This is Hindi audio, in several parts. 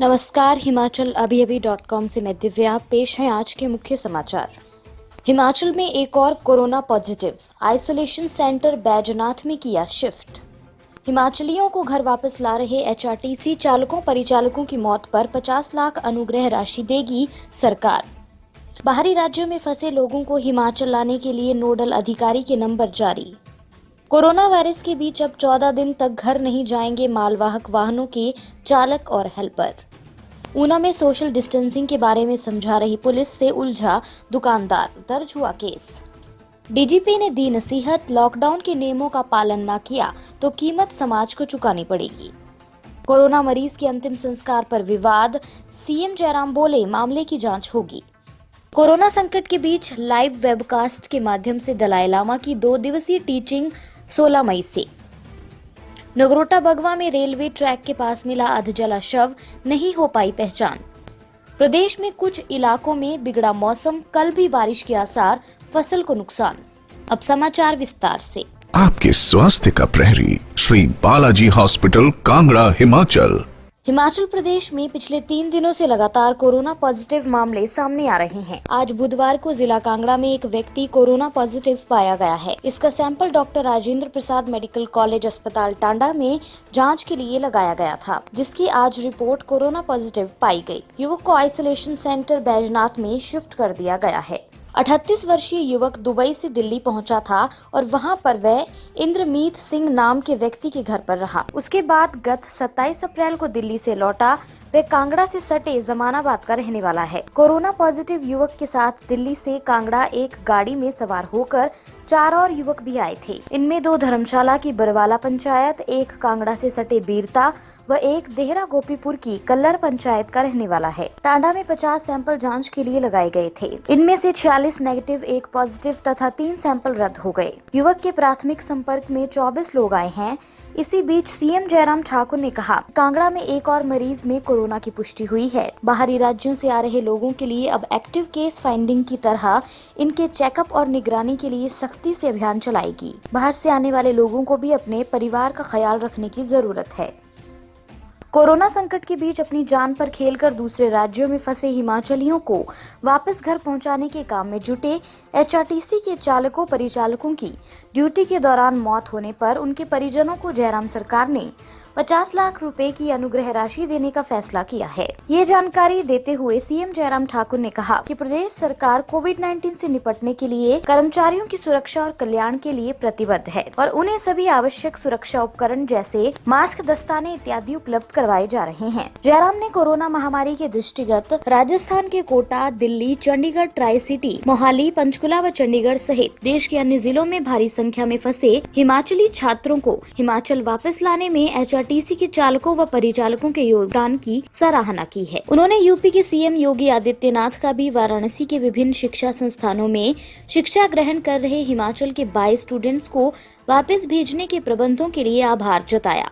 नमस्कार, हिमाचल अभी से मैं दिव्या। पेश है आज के मुख्य समाचार। हिमाचल में एक और corona positive, isolation centre Baijnath में किया शिफ्ट। हिमाचलियों को घर वापस ला रहे एचआरटीसी चालकों परिचालकों की मौत पर 50 लाख अनुग्रह राशि देगी सरकार। बाहरी राज्यों में फंसे लोगों को हिमाचल लाने के लिए नोडल अधिकारी के नंबर जारी। कोरोना वायरस के बीच अब 14 दिन तक घर नहीं जाएंगे मालवाहक वाहनों के चालक और हेल्पर। ऊना में सोशल डिस्टेंसिंग के बारे में समझा रही पुलिस से उलझा दुकानदार, दर्ज हुआ केस। डीजीपी ने दी नसीहत, लॉकडाउन के नियमों का पालन न किया तो कीमत समाज को चुकानी पड़ेगी। कोरोना मरीज के अंतिम संस्कार पर विवाद, सीएम जयराम बोले मामले की जांच होगी। कोरोना संकट के बीच लाइव वेबकास्ट के माध्यम से दलाई लामा की 2 दिवसीय टीचिंग 16 मई से। नगरोटा बगवा में रेलवे ट्रैक के पास मिला अधजला शव, नहीं हो पाई पहचान। प्रदेश में कुछ इलाकों में बिगड़ा मौसम, कल भी बारिश के आसार, फसल को नुकसान। अब समाचार विस्तार से। आपके स्वास्थ्य का प्रहरी श्री बालाजी हॉस्पिटल, कांगड़ा, हिमाचल प्रदेश में पिछले 3 दिनों से लगातार कोरोना पॉजिटिव मामले सामने आ रहे हैं। आज बुधवार को जिला कांगड़ा में एक व्यक्ति कोरोना पॉजिटिव पाया गया है। इसका sample doctor Rajendra Prasad medical college अस्पताल टांडा में जांच के लिए लगाया गया था, जिसकी आज रिपोर्ट कोरोना पॉजिटिव पाई गई। युवक को आइसोलेशन सेंटर बैजनाथ में शिफ्ट कर दिया गया है। 38 वर्षीय युवक दुबई से दिल्ली पहुंचा था और वहां पर वह इंद्रमीत सिंह नाम के व्यक्ति के घर पर रहा। उसके बाद गत 27 अप्रैल को दिल्ली से लौटा। वह कांगड़ा से सटे जमानाबाद का रहने वाला है। कोरोना पॉजिटिव युवक के साथ दिल्ली से कांगड़ा एक गाड़ी में सवार होकर 4 और युवक भी आए थे। इनमें 2 धर्मशाला की बरवाला पंचायत, एक कांगड़ा से सटे बीरता व एक देहरा गोपीपुर की कल्लर पंचायत का रहने वाला है। टांडा में 50 सैंपल जांच के लिए लगाए गए थे। इनमें से 46 नेगेटिव, 1 पॉजिटिव तथा 3 सैंपल रद्द हो गए। युवक के प्राथमिक संपर्क में 24 लोग आए हैं। इसी बीच सीएम जयराम ठाकुर ने कहा, कांगड़ा में एक और मरीज में कोरोना की पुष्टि हुई है। बाहरी राज्यों से आ रहे लोगों के लिए अब एक्टिव केस फाइंडिंग की तरह इनके चेकअप और निगरानी के लिए सख्ती से अभियान चलाएगी। बाहर से आने वाले लोगों को भी अपने परिवार का ख्याल रखने की जरूरत है। कोरोना संकट के बीच अपनी जान पर खेलकर दूसरे राज्यों में फंसे हिमाचलियों को वापस घर पहुंचाने के काम में जुटे एचआरटीसी के चालकों परिचालकों की ड्यूटी के दौरान मौत होने पर उनके परिजनों को जयराम सरकार ने 50 लाख रुपए की अनुग्रह राशि देने का फैसला किया है। ये जानकारी देते हुए सीएम जयराम ठाकुर ने कहा कि प्रदेश सरकार कोविड-19 से निपटने के लिए कर्मचारियों की सुरक्षा और कल्याण के लिए प्रतिबद्ध है और उन्हें सभी आवश्यक सुरक्षा उपकरण जैसे मास्क, दस्ताने इत्यादि उपलब्ध करवाए जा रहे हैं। जयराम ने कोरोना महामारी के दृष्टिगत राजस्थान के कोटा, दिल्ली, चंडीगढ़, ट्राई सिटी, मोहाली, पंचकुला व चंडीगढ़ सहित देश के अन्य जिलों में भारी संख्या में फंसे हिमाचली छात्रों को हिमाचल वापस लाने में एचआरटीसी के चालकों व परिचालकों के योगदान की सराहना की है। उन्होंने यूपी के सीएम योगी आदित्यनाथ का भी वाराणसी के विभिन्न शिक्षा संस्थानों में शिक्षा ग्रहण कर रहे हिमाचल के 22 स्टूडेंट्स को वापस भेजने के प्रबंधों के लिए आभार जताया।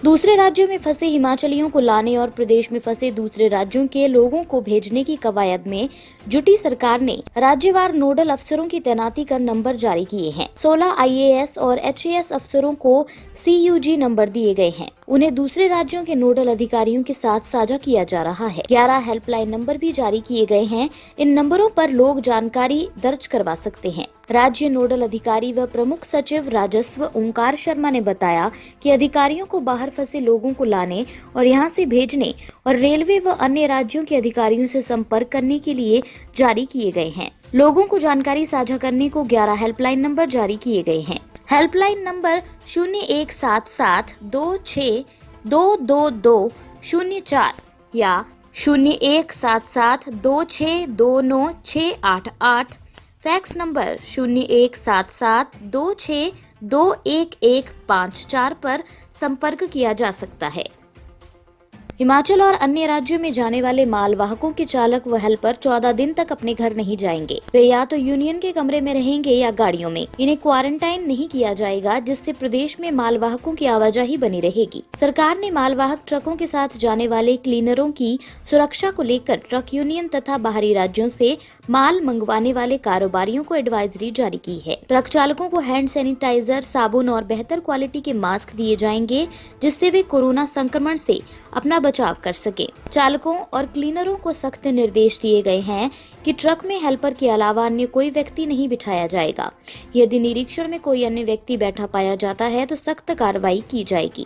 दूसरे राज्यों में फंसे हिमाचलियों को लाने और प्रदेश में फंसे दूसरे राज्यों के लोगों को भेजने की कवायद में जुटी सरकार ने राज्यवार नोडल अफसरों की तैनाती कर नंबर जारी किए हैं। 16 आईएएस और एचएएस अफसरों को सीयूजी नंबर दिए गए हैं। उन्हें दूसरे राज्यों के नोडल अधिकारियों के साथ साझा किया जा रहा है। 11 हेल्पलाइन नंबर भी जारी किए गए हैं। इन नंबरों पर लोग जानकारी दर्ज करवा सकते हैं। राज्य नोडल अधिकारी व प्रमुख सचिव राजस्व ओंकार शर्मा ने बताया कि अधिकारियों को बाहर फंसे लोगों को लाने और यहां से भेजने और रेलवे व अन्य राज्यों के अधिकारियों से संपर्क करने के लिए जारी किए गए हैं। लोगों को जानकारी साझा करने को 11 हेल्पलाइन नंबर जारी किए गए हैं। हेल्पलाइन नंबर 0177262204 या 017726298688, फैक्स नंबर 017726211154 पर संपर्क किया जा सकता है। हिमाचल और अन्य राज्यों में जाने वाले मालवाहकों के चालक व हेल्पर 14 दिन तक अपने घर नहीं जाएंगे। वे या तो यूनियन के कमरे में रहेंगे या गाड़ियों में। इन्हें क्वारंटाइन नहीं किया जाएगा, जिससे प्रदेश में मालवाहकों की आवाजाही बनी रहेगी। सरकार ने मालवाहक ट्रकों के साथ जाने वाले क्लीनरों की सुरक्षा को लेकर ट्रक यूनियन तथा बाहरी राज्यों से माल मंगवाने वाले कारोबारियों को एडवाइजरी जारी की है। ट्रक चालकों को हैंड सैनिटाइजर, साबुन और बेहतर क्वालिटी के मास्क दिए जाएंगे, जिससे वे कोरोना संक्रमण से अपना बचाव कर सके। चालकों और क्लीनरों को सख्त निर्देश दिए गए हैं कि ट्रक में हेल्पर के अलावा अन्य कोई व्यक्ति नहीं बिठाया जाएगा। यदि निरीक्षण में कोई अन्य व्यक्ति बैठा पाया जाता है तो सख्त कार्रवाई की जाएगी।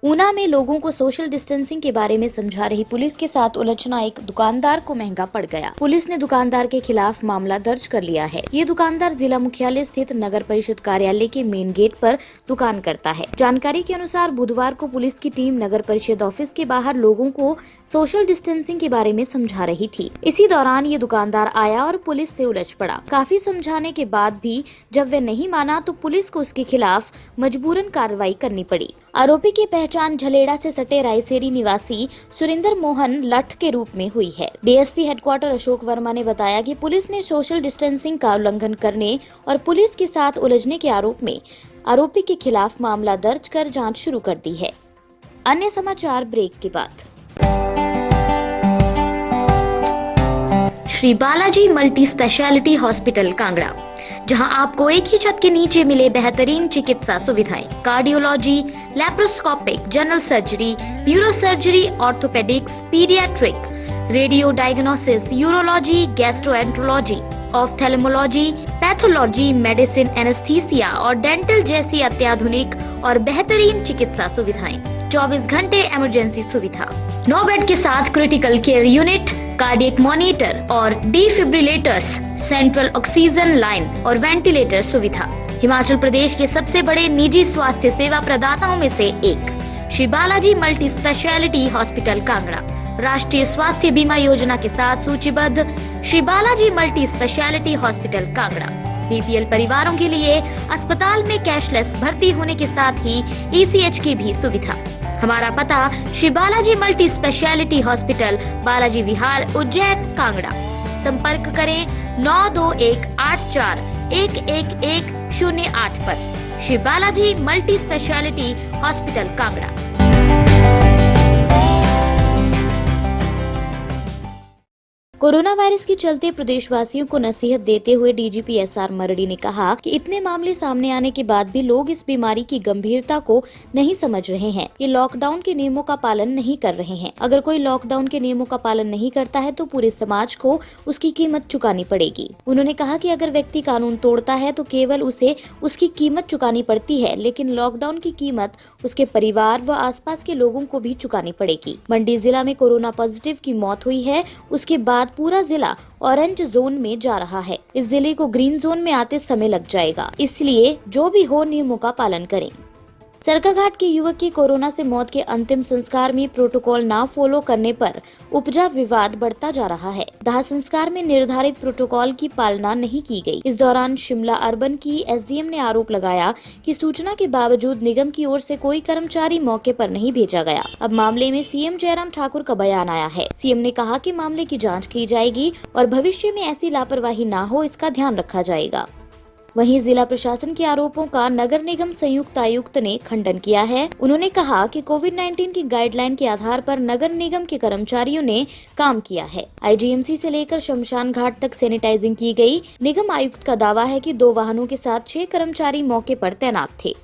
ऊना में लोगों को सोशल डिस्टेंसिंग के बारे में समझा रही पुलिस के साथ उलझना एक दुकानदार को महंगा पड़ गया। पुलिस ने दुकानदार के खिलाफ मामला दर्ज कर लिया है। ये दुकानदार जिला मुख्यालय स्थित नगर परिषद कार्यालय के मेन गेट पर दुकान करता है। जानकारी के अनुसार बुधवार को पुलिस की टीम नगर परिषद ऑफिस के बाहर लोगों को सोशल डिस्टेंसिंग के बारे में समझा रही थी। इसी दौरान ये दुकानदार आया और पुलिस से उलझ पड़ा। काफी समझाने के बाद भी जब वह नहीं माना तो पुलिस को उसके खिलाफ मजबूरन कार्रवाई करनी पड़ी। आरोपी की पहचान झलेड़ा से सटे रायसेरी निवासी सुरेंद्र मोहन लठ के रूप में हुई है। डीएसपी हेडक्वार्टर अशोक वर्मा ने बताया कि पुलिस ने सोशल डिस्टेंसिंग का उल्लंघन करने और पुलिस के साथ उलझने के आरोप में आरोपी के खिलाफ मामला दर्ज कर जांच शुरू कर दी है। अन्य समाचार ब्रेक के बाद। Shri Balaji multi speciality hospital Kangra, जहां आपको एक ही छत के नीचे मिले बेहतरीन चिकित्सा सुविधाएं, cardiology, laparoscopic, general surgery, neuro surgery, orthopaedics, paediatric, radio diagnosis, urology, gastroenterology, ophthalmology, pathology, medicine, anaesthesia और डेंटल जैसी अत्याधुनिक और बेहतरीन चिकित्सा सुविधाएं, 24 घंटे इमरजेंसी सुविधा, 9 बेड के साथ critical care unit, cardiac monitor और डिफिब्रिलेटर्स, सेंट्रल ऑक्सीजन लाइन और वेंटिलेटर सुविधा। हिमाचल प्रदेश के सबसे बड़े निजी स्वास्थ्य सेवा प्रदाताओं में से एक Shri Balaji multi speciality hospital Kangra राष्ट्रीय स्वास्थ्य बीमा योजना के साथ सूचीबद्ध Shri Balaji multi speciality hospital Kangra BPL परिवारों के लिए अस्पताल में कैशलेस भर्ती होने के साथ ही ईसीएच की भी सुविधा। हमारा पता Shri Balaji multi speciality hospital, Balaji Vihar, Ujjain, Kangra. संपर्क करें 9218411108 पर। Shri Balaji multi speciality hospital Kangra. Corona virus के चलते प्रदेशवासियों को नसीहत देते हुए डीजीपी एसआर मरडी ने कहा कि इतने मामले सामने आने के बाद भी लोग इस बीमारी की गंभीरता को नहीं समझ रहे हैं। ये लॉकडाउन के नियमों का पालन नहीं कर रहे हैं। अगर कोई लॉकडाउन के नियमों का पालन नहीं करता है तो पूरे समाज को उसकी कीमत चुकानी पड़ेगी। उन्होंने कहा कि अगर व्यक्ति कानून तोड़ता है तो केवल उसे उसकी कीमत चुकानी पड़ती है, लेकिन लॉकडाउन की कीमत उसके परिवार व आसपास के लोगों को भी चुकानी पड़ेगी। मंडी जिला में कोरोना पॉजिटिव की मौत हुई है, उसके बाद पूरा जिला ऑरेंज जोन में जा रहा है। इस जिले को ग्रीन जोन में आते समय लग जाएगा, इसलिए जो भी हो नियमों का पालन करें। सरकाघाट के युवक की कोरोना से मौत के अंतिम संस्कार में प्रोटोकॉल ना फॉलो करने पर उपजा विवाद बढ़ता जा रहा है। दाह संस्कार में निर्धारित प्रोटोकॉल की पालना नहीं की गई। इस दौरान शिमला अर्बन की एसडीएम ने आरोप लगाया कि सूचना के बावजूद निगम की ओर से कोई कर्मचारी मौके पर नहीं भेजा गया। अब मामले में सीएम जयराम ठाकुर का बयान आया है। सीएम ने कहा कि मामले की जाँच की जाएगी और भविष्य में ऐसी लापरवाही न हो, इसका ध्यान रखा जाएगा। वहीं जिला प्रशासन के आरोपों का नगर निगम संयुक्त आयुक्त ने खंडन किया है। उन्होंने कहा कि कोविड-19 की गाइडलाइन के आधार पर नगर निगम के कर्मचारियों ने काम किया है। आईजीएमसी से लेकर शमशान घाट तक सैनिटाइजिंग की गई। निगम आयुक्त का दावा है कि 2 वाहनों के साथ 6 कर्मचारी मौके पर तैनात थे।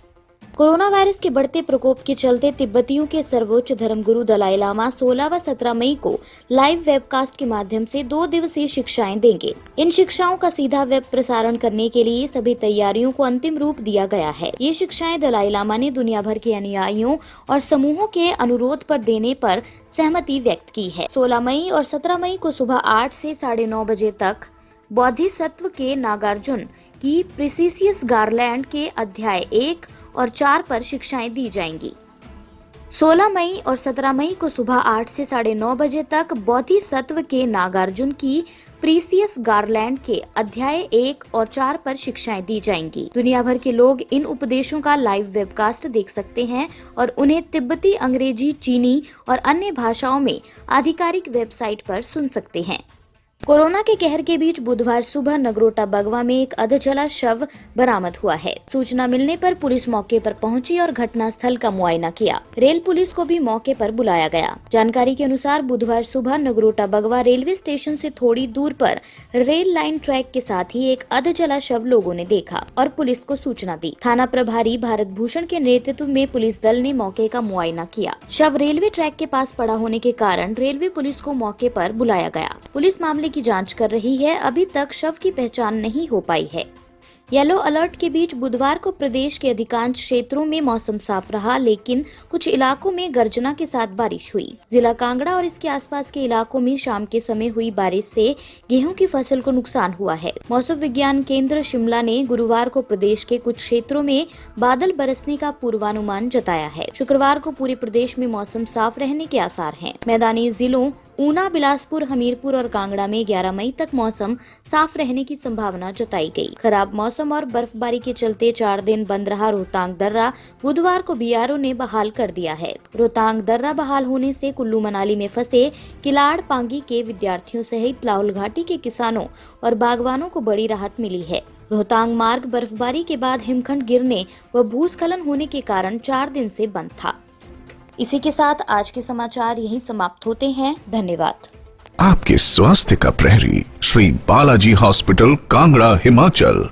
कोरोना वायरस के बढ़ते प्रकोप के चलते तिब्बतियों के सर्वोच्च धर्मगुरु दलाई लामा 16 व 17 मई को लाइव वेबकास्ट के माध्यम से 2 दिवसीय शिक्षाएं देंगे। इन शिक्षाओं का सीधा वेब प्रसारण करने के लिए सभी तैयारियों को अंतिम रूप दिया गया है। ये शिक्षाएं दलाई लामा ने दुनिया भर के अनुयायियों और समूहों के अनुरोध पर देने पर सहमति व्यक्त की है। 16 मई और 17 मई को सुबह 8 से 9:30 बजे तक बोधिसत्व के नागार्जुन की प्रिसीसियस गारलैंड के अध्याय 1 और 4 पर शिक्षाएं दी जाएंगी। 16 मई और 17 मई को सुबह 8 से 9:30 बजे तक बोधिसत्व के नागार्जुन की प्रीसियस गारलैंड के अध्याय 1 और 4 पर शिक्षाएं दी जाएंगी। दुनिया भर के लोग इन उपदेशों का लाइव वेबकास्ट देख सकते हैं और उन्हें तिब्बती, अंग्रेजी, चीनी और अन्य भाषाओं में आधिकारिक वेबसाइट पर सुन सकते हैं। कोरोना के कहर के बीच बुधवार सुबह नगरोटा बगवा में एक अधजला शव बरामद हुआ है। सूचना मिलने पर पुलिस मौके पर पहुंची और घटनास्थल का मुआयना किया। रेल पुलिस को भी मौके पर बुलाया गया। जानकारी के अनुसार बुधवार सुबह नगरोटा बगवा रेलवे स्टेशन से थोड़ी दूर पर रेल लाइन ट्रैक के साथ ही एक अधजला शव लोगों ने देखा और पुलिस को सूचना दी। थाना प्रभारी भारत भूषण के नेतृत्व में पुलिस दल ने मौके का मुआयना किया। शव रेलवे ट्रैक के पास पड़ा होने के कारण रेलवे पुलिस को मौके पर बुलाया गया। पुलिस मामले की जांच कर रही है। अभी तक शव की पहचान नहीं हो पाई है। येलो अलर्ट के बीच बुधवार को प्रदेश के अधिकांश क्षेत्रों में मौसम साफ रहा, लेकिन कुछ इलाकों में गर्जना के साथ बारिश हुई। जिला कांगड़ा और इसके आसपास के इलाकों में शाम के समय हुई बारिश से गेहूं की फसल को नुकसान हुआ है। मौसम विज्ञान केंद्र शिमला ने गुरुवार को प्रदेश के कुछ क्षेत्रों में बादल बरसने का पूर्वानुमान जताया है। शुक्रवार को पूरे प्रदेश में मौसम साफ रहने के आसार हैं। मैदानी जिलों ऊना, बिलासपुर, हमीरपुर और कांगड़ा में 11 मई तक मौसम साफ रहने की संभावना जताई गई। खराब मौसम और बर्फबारी के चलते 4 दिन बंद रहा रोहतांग दर्रा बुधवार को बीआरओ ने बहाल कर दिया है। रोहतांग दर्रा बहाल होने से कुल्लू मनाली में फंसे किलाड़ पांगी के विद्यार्थियों सहित लाहौल घाटी के किसानों और बागवानों को बड़ी राहत मिली है। रोहतांग मार्ग बर्फबारी के बाद हिमखंड गिरने व भूस्खलन होने के कारण 4 दिन से बंद था। इसी के साथ आज के समाचार यहीं समाप्त होते हैं। धन्यवाद। आपके स्वास्थ्य का प्रहरी श्री बालाजी हॉस्पिटल, कांगड़ा, हिमाचल।